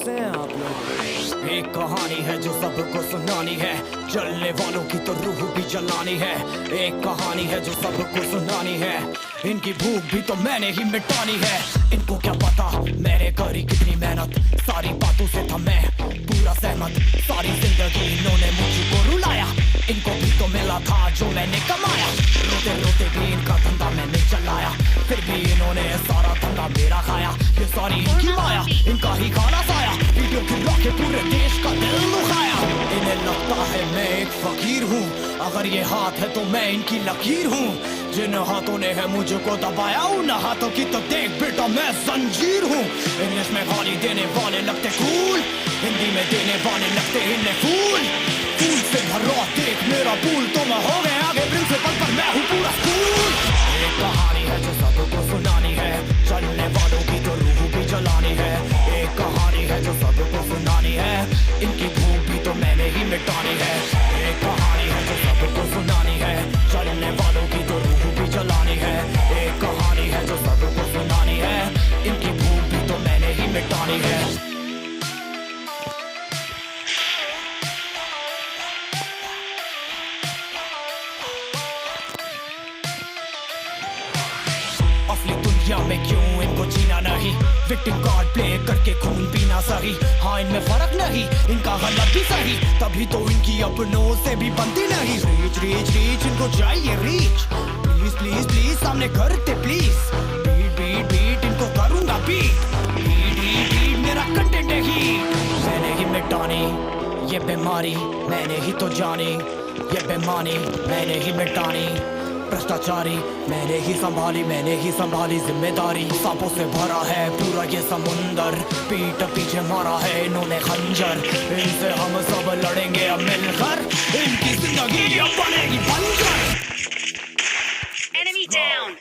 कैसे हैं आप लोग? एक कहानी है जो सबको सुनानी है, जलने वालों की तो रूह भी जलानी है। एक कहानी है जो सबको सुनानी है, इनकी भूख भी तो मैंने ही मिटानी है। इनको क्या पता मैंने करी कितनी मेहनत, सारी बातों से था मैं पूरा सहमत। सारी जिंदगी इन्होंने मुझको रुलाया, इनको भी तो मिला था जो मैंने कमाया। रोते रोते भी इनका धंधा मैंने चलाया, फिर भी इन्होंने सारा धंधा मेरा खाया। ये सारी इनकी माया, इनका ही खाना साया, वीडियो गिरा के पूरे देश का दिल दुखाया। इन्हें लगता है मैं एक फकीर हूँ, अगर ये हाथ है तो मैं इनकी लकीर हूँ। जिन हाथों ने है मुझको दबाया, उन हाथों की तो देख बेटा मैं जंजीर हूँ। इंग्लिश में गाली देने वाले लगते कूल, हिंदी में देने वाले लगते इन्हें फूल। फूल से भरो देख मेरा पूल, तो मैं हो गया आगे प्रिंसिपल पर मैं हूँ पूरा स्कूल। एक कहानी है जो सबको सुनानी है, चलने वालों की तो रूह भी जलानी है। एक कहानी है जो सबको सुनानी है, इनकी भूख भी तो मैंने ही मिटानी है। एक कहानी है जो सबको सुनानी है, चलने वालों की तो रूह भी जलानी है। एक कहानी है जो सबको सुनानी है, इनकी भूख भी तो मैंने ही मिटानी है। असली दुनिया में क्यों इनको जीना नहीं, विक्टिम कार्ड प्ले करके खून पीना सही। हाँ इनमें फर्क नहीं, इनका गलत भी सही, तभी तो इनकी अपनों से भी बनती नहीं। रीच रीच रीच इनको चाहिए रीच, प्लीज प्लीज प्लीज सामने करते प्लीज। बीट बीट बीट इनको करूंगा बीट, बीट बीट बीट मेरा कंटेंट है ही। मैंने ही मिटानी ये बीमारी, मैंने ही तो जानी ये बेमानी, मैंने ही मिटानी भ्रष्टाचारी। मैंने ही संभाली जिम्मेदारी। सांपों से भरा है पूरा ये समुंदर, पीठ पीछे मारा है इन्होंने खंजर। इनसे हम सब लड़ेंगे अब मिलकर, इनकी जिंदगी अब बनेगी बंजर। Enemy down.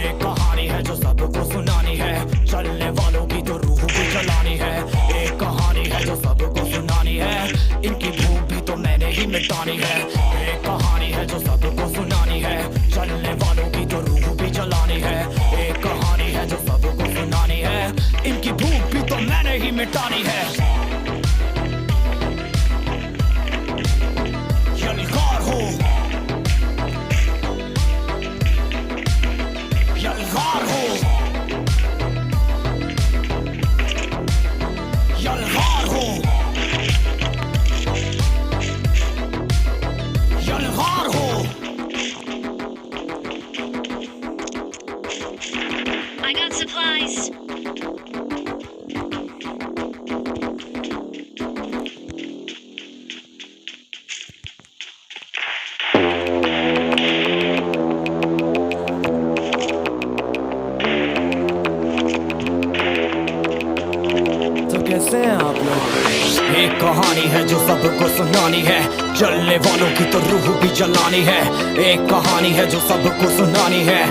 एक कहानी है जो सबको सुनानी है, चलने वालों की तो रूह भी जलानी है। एक कहानी है जो सबको सुनानी है, इनकी भूख भी तो मैंने ही मिटानी है। एक कहानी है जो सबको सुनानी है, चलने वालों की तो रूह भी जलानी है। एक कहानी है जो सबको सुनानी है, इनकी भूख भी तो मैंने ही मिटानी है। यलगार हो, यलगार हो, यलगार हो, यलगार हो। I got supplies. तो कैसे हैं आप लोग? एक कहानी है जो सबको सुनानी है, जलने वालों की तो रूह भी जलानी है। एक कहानी है जो सबको सुनानी है,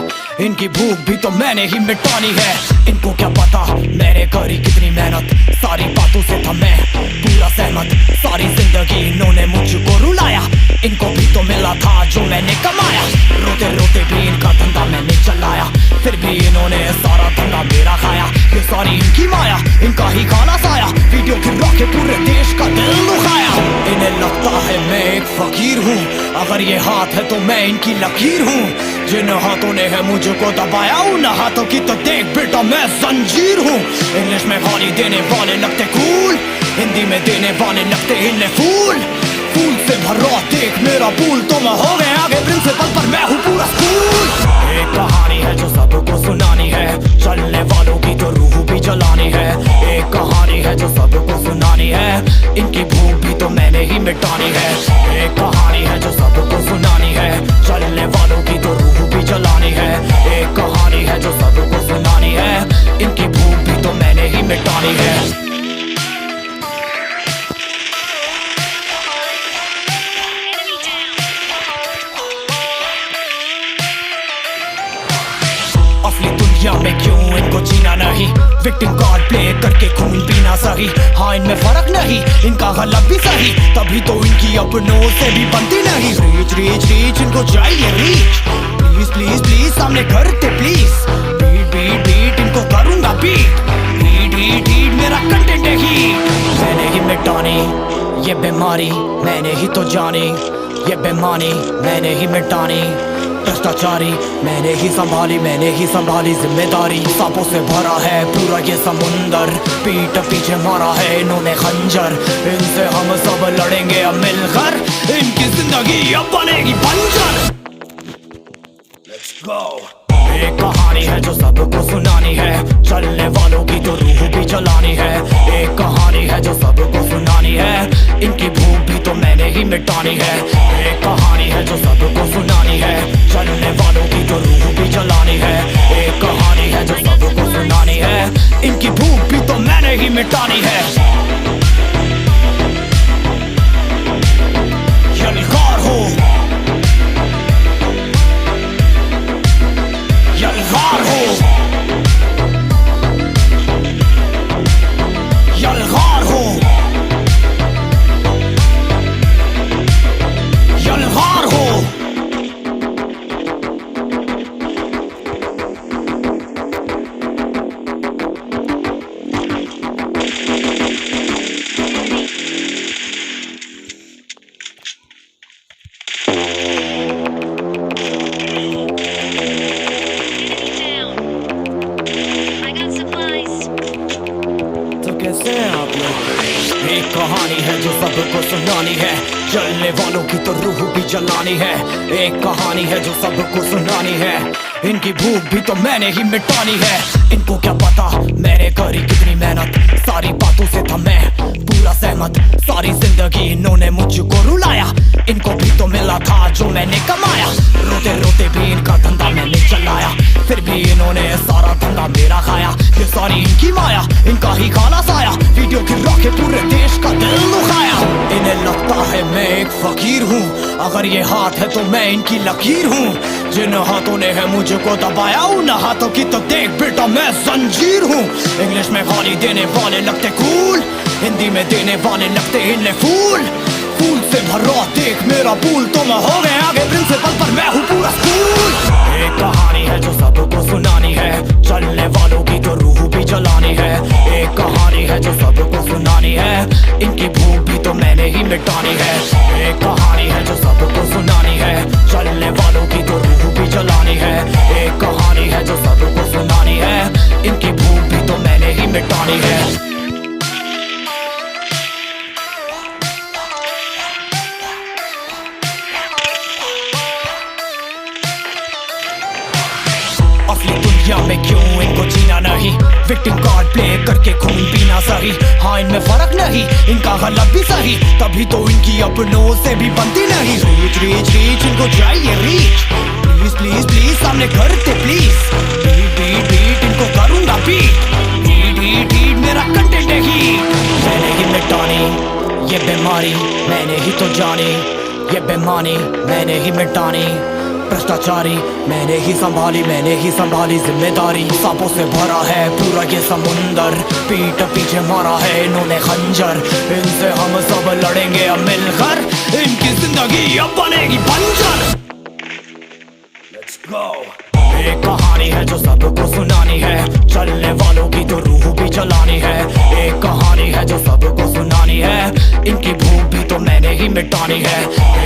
इनकी भूख भी तो मैंने ही मिटानी है। इनको क्या पता मैंने करी कितनी मेहनत, सारी बातों से था मैं पूरा सहमत। सारी जिंदगी इन्होंने मुझको रुलाया, इनको भी तो मिला था जो मैंने कमाया। रोते रोते भी इनका धंधा मैंने चलाया, फिर भी इन्होंने सारा धंधा मेरा खाया। ये सारी इनकी माया, इनका ही खाना साया, वीडियो गिरा के पूरे देश का दिल दुखाया। इन्हें लगता है मैं एक फकीर हूँ, अगर ये हाथ है तो मैं इनकी लकीर हूँ। जिन हाथों ने है मुझको दबाया, उन हाथों की तो देख बेटा मैं जंजीर हूँ। इंग्लिश में गाली देने वाले लगते कूल, हिंदी में देने वाले लगते इन्हें फूल। फूल से भरो देख मेरा पूल, तो मैं हो गया आगे प्रिंसिपल पर मैं हूँ पूरा स्कूल। एक कहानी है जो सबको सुनानी है, चलने वालों की तो रूह भी जलानी है। एक कहानी है जो सबको सुनानी है, इनकी भूख भी तो मैंने ही मिटानी है। एक कहानी है जो सबको सुनानी है, चलने वालों की तो रूह भी जलानी है। एक कहानी है जो सबको सुनानी है, इनकी भूख भी तो मैंने ही मिटानी है। Enemy down. असली दुनिया में क्यों इनको जीना नहीं, विक्टिम कार्ड प्ले करके खून पीना सही। हाँ इनमें फर्क नहीं, इनका गलत भी सही, तभी तो इनकी अपनों से भी बनती नहीं। रीच रीच रीच इनको चाहिए रीच, प्लीज प्लीज प्लीज सामने करते प्लीज। बीट बीट बीट इनको करूंगा बीट, बीट हीट मेरा कंटेंट है हीट। मैंने ही मिटानी ये बीमारी, मैंने ही तो जानी ये बेमानी, मैंने ही मिटानी भ्रष्टाचारी, मैंने ही संभाली जिम्मेदारी। सांपों से भरा है पूरा ये समुंदर, पीठ पीछे मारा है इन्होंने खंजर। इनसे हम सब लड़ेंगे अब मिलकर, इनकी जिंदगी अब बनेगी बंजर। Let's go। एक कहानी है जो सबको सुनानी है, चलने वालों की तो रूह भी जलानी है। एक कहानी है जो सबको सुनानी है, इनकी भूख भी तो मैंने ही मिटानी है। एक कहानी है जो सबको सुनानी है, चलने वालों की तो रूह भी जलानी है। एक कहानी है जो सबको सुनानी है, इनकी भूख भी तो मैंने ही मिटानी है। यलगार हो, यलगार हो, यलगार हो, यलगार हो। Enemy down. I got supplies. तो कैसे हैं आप लोग? एक कहानी है जो सबको सुनानी है, चलने वालों की तो रूह भी जलानी है। एक कहानी है जो सबको सुनानी है, इनकी भूख भी तो मैंने ही मिटानी है। इनको क्या पता मैंने करी कितनी मेहनत, सारी बातों से था मैं पूरा सहमत। सारी जिंदगी इन्होंने मुझको रुलाया, इनको भी तो मिला था जो मैंने कमाया। रोते रोते भी इनका धंधा मैंने चलाया, फिर भी इन्होंने सारा धंधा मेरा खाया। ये सारी इनकी माया, इनका ही काला साया, वीडियो गिरा के पूरे देश का दिल दुखाया। इन्हें लगता है मैं एक फकीर हूँ, अगर ये हाथ है तो मैं इनकी लकीर हूँ। जिन हाथों ने है मुझको दबाया, उन हाथों की तो देख बेटा मैं जंजीर हूँ। इंग्लिश में गाली देने वाले लगते कूल, हिंदी में देने वाले लगते इन्हें फूल। फूल से भरा देख मेरा पूल, तो मैं हो गया आगे प्रिंसिपल पर मैं हूँ पूरा स्कूल। एक कहानी है जो सबको सुनानी है, चलने वालों की तो रूह भी जलानी है। एक कहानी है जो सबको सुनानी है, इनकी भूख भी तो मैंने ही मिटानी है। एक कहानी है जो सबको सुनानी है, चलने वालों की तो रूह भी जलानी है। एक कहानी है जो सबको सुनानी है, इनकी भूख भी तो मैंने ही मिटानी है। असली दुनिया में क्यों इनको जीना नहीं, विक्टिम कार्ड प्ले करके खून पीना सही। हाँ इनमें फर्क नहीं, इनका गलत भी सही, तभी तो इनकी अपनों से भी बनती नहीं। रीच रीच रीच इनको चाहिए रीच, प्लीज प्लीज प्लीज सामने करते प्लीज। बीट बीट बीट इनको करूंगा बीट, हीट हीट हीट मेरा कंटेंट है हीट। मैंने ही मिटानी ये बीमारी, मैंने ही तो जानी ये बेमानी, मैंने ही मिटानी भ्रष्टाचारी, मैंने ही संभाली जिम्मेदारी। सांपों से भरा है पूरा ये समुंदर, पीठ पीछे मारा है इन्होंने खंजर। इनसे हम सब लड़ेंगे अब मिलकर, इनकी जिंदगी अब बनेगी बंजर। Let's go। एक कहानी है जो सबको सुनानी है, चलने वालों की तो रूह भी जलानी है। एक कहानी है जो सबको सुनानी है, इनकी भूख भी तो मैंने ही मिटानी है।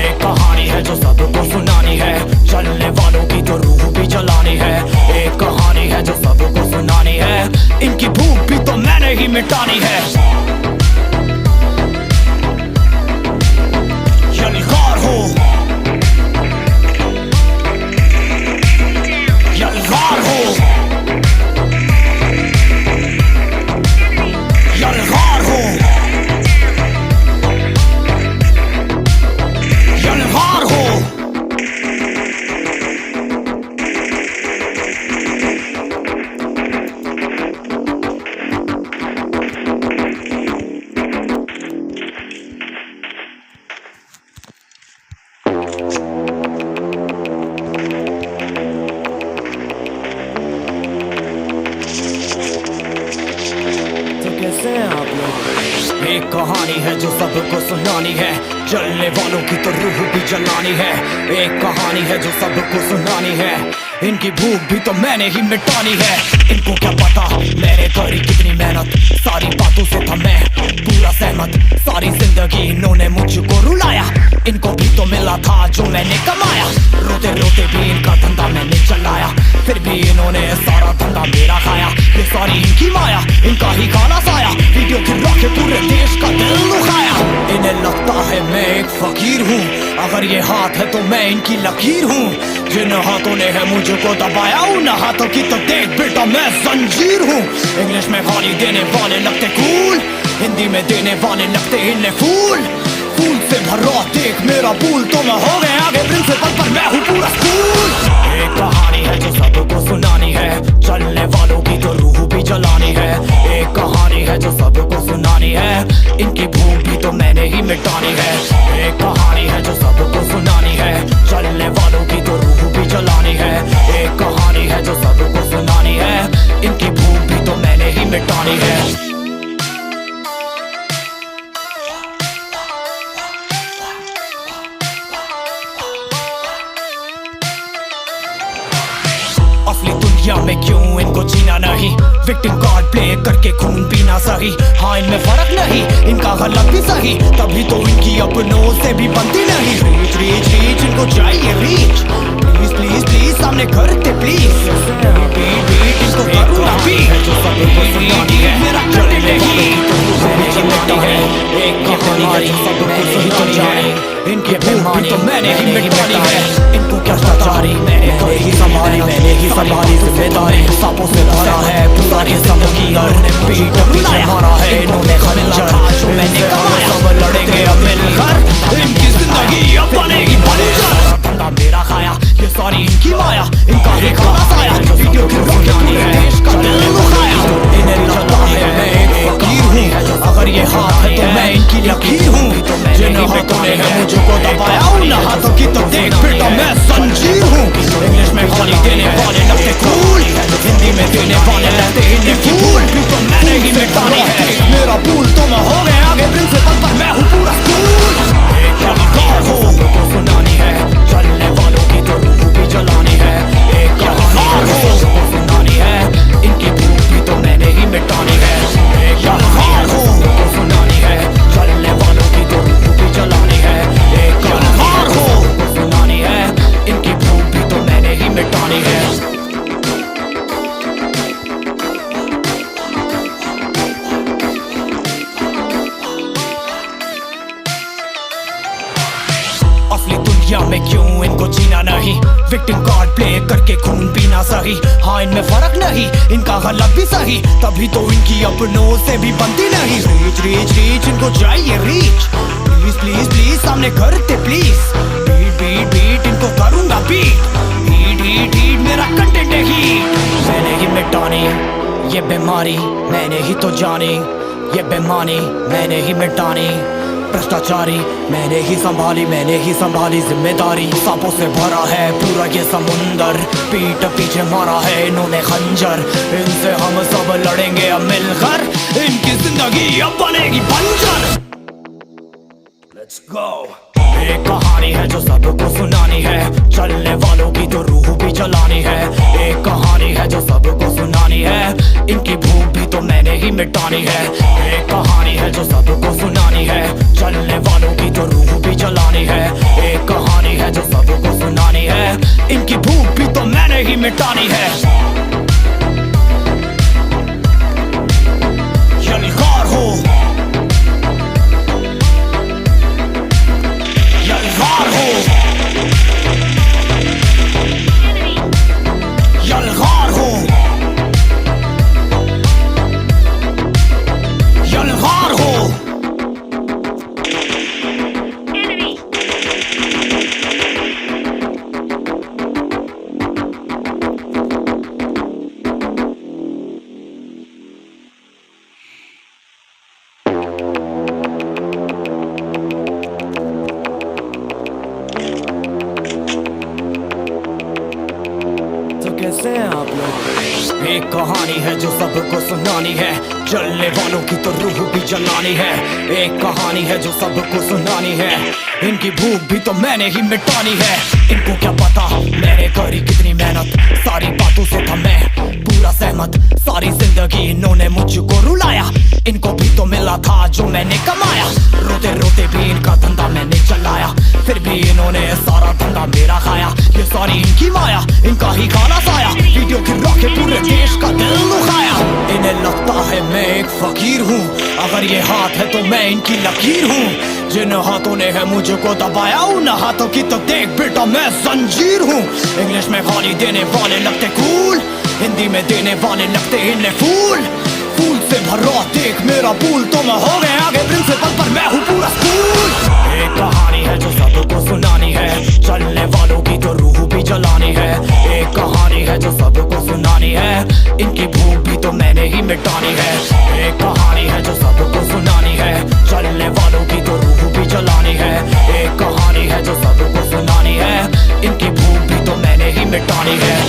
एक कहानी है जो सबको सुनानी है, चलने वालों की तो रूह भी जलानी है। एक कहानी है जो सबको सुनानी है, इनकी भूख भी तो मैंने ही मिटानी है। यलगार हो, यलगार हो, यलगार हो, यलगार हो। जलने वालों की तो रूह भी जलानी है। एक कहानी है जो सबको सुनानी है, इनकी भूख भी तो मैंने ही मिटानी है। इनको क्या पता मैंने करी कितनी मेहनत, सारी बातों से था मैं पूरा सहमत। सारी जिंदगी इन्होंने मुझको रुलाया, इनको भी तो मिला था जो मैंने कमाया। रोते रोते भी इनका धंधा मैंने चलाया, फिर भी इन्होंने सारा धंधा मेरा खाया। ये सारी इनकी माया, इनका ही खाना साया, वीडियो गिरा के पूरे देश का दिल दुखाया। इन्हें लगता है मैं एक फकीर हूँ, अगर ये हाथ है तो मैं इनकी लकीर हूँ। जिन हाथों ने है मुझको दबाया, उन हाथों की तो देख बेटा मैं जंजीर हूँ। इंग्लिश में गाली देने वाले लगते कूल, हिंदी में देने वाले लगते इन्हें फूल। फूल से भरा देख मेरा पूल, तो मैं हो गया आगे प्रिंसिपल पर मैं हूँ पूरा स्कूल। एक कहानी है जो सबको सुनानी है, चलने वालों की तो रूह भी जलानी है। एक कहानी है जो सबको सुनानी है, इनकी भूख भी तो मैंने ही मिटानी है। एक कहानी है जो सबको सुनानी है, चलने वालों की तो रूह भी जलानी है। एक कहानी है जो सबको सुनानी है, इनकी भूख भी तो मैंने ही मिटानी है। असली दुनिया में क्यों इनको जीना नहीं, विक्टिम कार्ड प्ले करके खून पीना सही। हाँ इनमें फर्क नहीं, इनका गलत भी सही, तभी तो इनकी अपनों से भी बनती नहीं। रीच रीच रीच इनको चाहिए रीच, प्लीज प्लीज प्लीज सामने करते प्लीज। बीट बीट इनको करूँगा बीट, जो सबको सुनानी है मेरा चलने की तो मुझे चिमटी है। एक कहानी है जो सबको सही तो जाने, इनके बेमानी तो मैंने ही मिटानी है। इनको क्या सचारी मैंने ही संभाली, मैंने ही संभाली जिम्मेदारी। सांपों से भरा है पूरा ये समंदर, पीठ पीछे मारा है इन्होंने खंजर। मैंने कहा सब लड़ेंगे अब मिलकर, इनकी जिंदगी अब बनेगी बंजर। धंधा मेरा खाया, ये सारी इनकी माया, इनका ही खाना साया, वीडियो की रोकनी है देश का दिल दुखाया। इन्हें लगता है मैं एक फकीर हूँ, अगर ये हाथ है तो मैं इनकी लकीर हूँ। जिन हाथों ने है मुझको दबाया, उन हाथों की तो देख बेटा मैं जंजीर हूँ। इंग्लिश में गाली देने वाले लगते कूल, हिंदी में देने वाले लगते इन्हें फूल। तो मैंने ही मिटानी है मेरा पूल, तो मैं हो गया आगे प्रिंसिपल पर मैं हूँ पूरा स्कूल। एक कहानी हो सबको सुनानी है, चलने वालों की तो रूह भी जलानी है। एक कहानी हो सबको सुनानी है, इनकी भूख भी तो मैंने ही मिटानी है। एक कहानी हो सबको सुनानी है, चलने वालों की तो रूह भी जलानी है। एक कहानी हो सबको सुनानी है, इनकी भूख भी तो मैंने ही मिटानी है। असली दुनिया में क्यों इनको जीना नहीं, विक्टिम कार्ड प्ले करके खून पीना सही। हाँ इनमें फर्क नहीं, इनका गलत भी सही, तभी तो इनकी अपनों से भी बनती नहीं। रीच रीच रीच इनको चाहिए रीच, प्लीज प्लीज प्लीज सामने करते प्लीज। बीट बीट बीट इनको करूँगा बीट, हीट हीट हीट मेरा कंटेंट है हीट। मैंने ही मिटानी ये बीमारी, मैंने ही तो जानी ये बेमानी, मैंने ही मिटानी भ्रष्टाचारी। मैंने ही संभाली, मैंने ही संभाली जिम्मेदारी। सांपों से भरा है पूरा ये समुंदर, पीठ पीछे मारा है इन्होंने खंजर। इनसे हम सब लड़ेंगे अब मिलकर, इनकी जिंदगी अब बनेगी बंजर। Let's go। एक कहानी है जो सबको सुनानी है, चलने वालों की तो रूह भी जलानी है। एक कहानी है जो सबको सुनानी है, इनकी भूख भी तो मैंने ही मिटानी है। एक कहानी है जो सबको सुनानी है, चलने वालों की तो रूह भी जलानी है। एक कहानी है जो सबको सुनानी है, इनकी भूख भी तो मैंने ही मिटानी है। यलगार हो, यलगार हो, यलगार हो, यलगार हो। Enemy! कैसे हैं आप लोग? एक कहानी है जो सबको सुनानी है, जलने वालों की तो रूह भी जलानी है। एक कहानी है जो सबको सुनानी है, इनकी भूख भी तो मैंने ही मिटानी है। इनको क्या पता मैंने करी कितनी मेहनत, सारी बातों से था मैं पूरा सहमत। सारी जिंदगी इन्होंने मुझको रुलाया, इनको भी तो मिला था जो मैंने कमाया। रोते रोते भी इनका धंधा मैंने चलाया, फिर भी इन्होंने सारा धंधा मेरा खाया। ये सारी इनकी माया, इनका ही खाना साया, वीडियो गिरा के पूरे देश का दिल दुखाया। इन्हें लगता है मैं एक फकीर हूँ, अगर ये हाथ है तो मैं इनकी लकीर हूँ। जिन हाथों ने है मुझको दबाया, उन हाथों की तो देख बेटा मैं जंजीर हूँ। इंग्लिश में गाली देने वाले लगते कूल, हिंदी में देने वाले लगते इन्हें फूल। फूल से भरा देख मेरा पूल, तो मैं हो गया आगे प्रिंसिपल पर मैं हूँ पूरा स्कूल। एक कहानी है जो सबको सुनानी है, चलने वालों की तो रूह भी जलानी है। एक कहानी है जो सबको सुनानी है, इनकी भूख भी तो मैंने ही मिटानी है। एक कहानी है जो सबको सुनानी है, चलने वालों की तो रूह भी जलानी है। एक कहानी है जो सबको सुनानी है, इनकी भूख भी तो मैंने ही मिटानी है।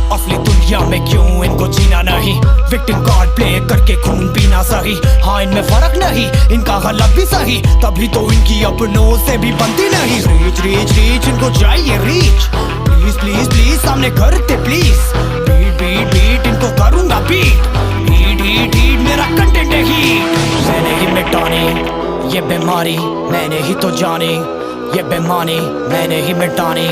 असली दुनिया में क्यों इनको जीना नहीं, विक्टिम कार्ड प्ले करके खून पीना सही। हाँ इनमें फर्क नहीं, इनका गलत भी सही, तभी तो इनकी अपनों से भी बनती नहीं। रीच रीच रीच इनको चाहिए रीच, प्लीज प्लीज प्लीज सामने करते प्लीज। बीट बीट बीट इनको करूंगा बीट, हीट हीट हीट मेरा कंटेंट है हीट। मैंने ही मिटानी ये बीमारी, मैंने ही तो जानी ये बेमानी, मैंने ही मिटानी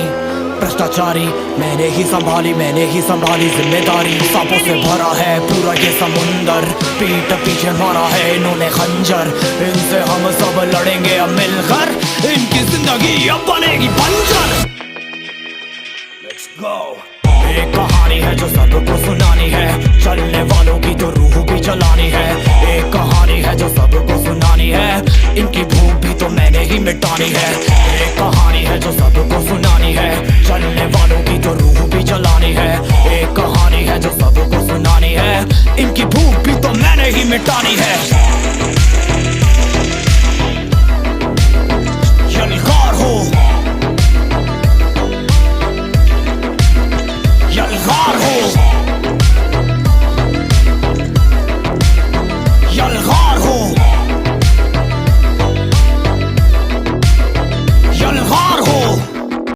भ्रष्टाचारी, मैंने ही संभाली जिम्मेदारी। सांपों से भरा है पूरा ये समुंदर, पीठ पीछे मारा है इन्होंने खंजर। इनसे हम सब लड़ेंगे अब मिलकर, इनकी जिंदगी अब बनेगी बंजर। Let's go। एक कहानी है जो सबको सुनानी है, चलने वालों की तो रूह भी जलानी है। एक कहानी है जो सबको सुनानी है, इनकी भूख भी तो मैंने ही मिटानी है। एक कहानी है जो सबको सुनानी है, चलने वालों की तो रूह भी जलानी है। एक कहानी है जो सबको सुनानी है, इनकी भूख भी तो मैंने ही मिटानी है।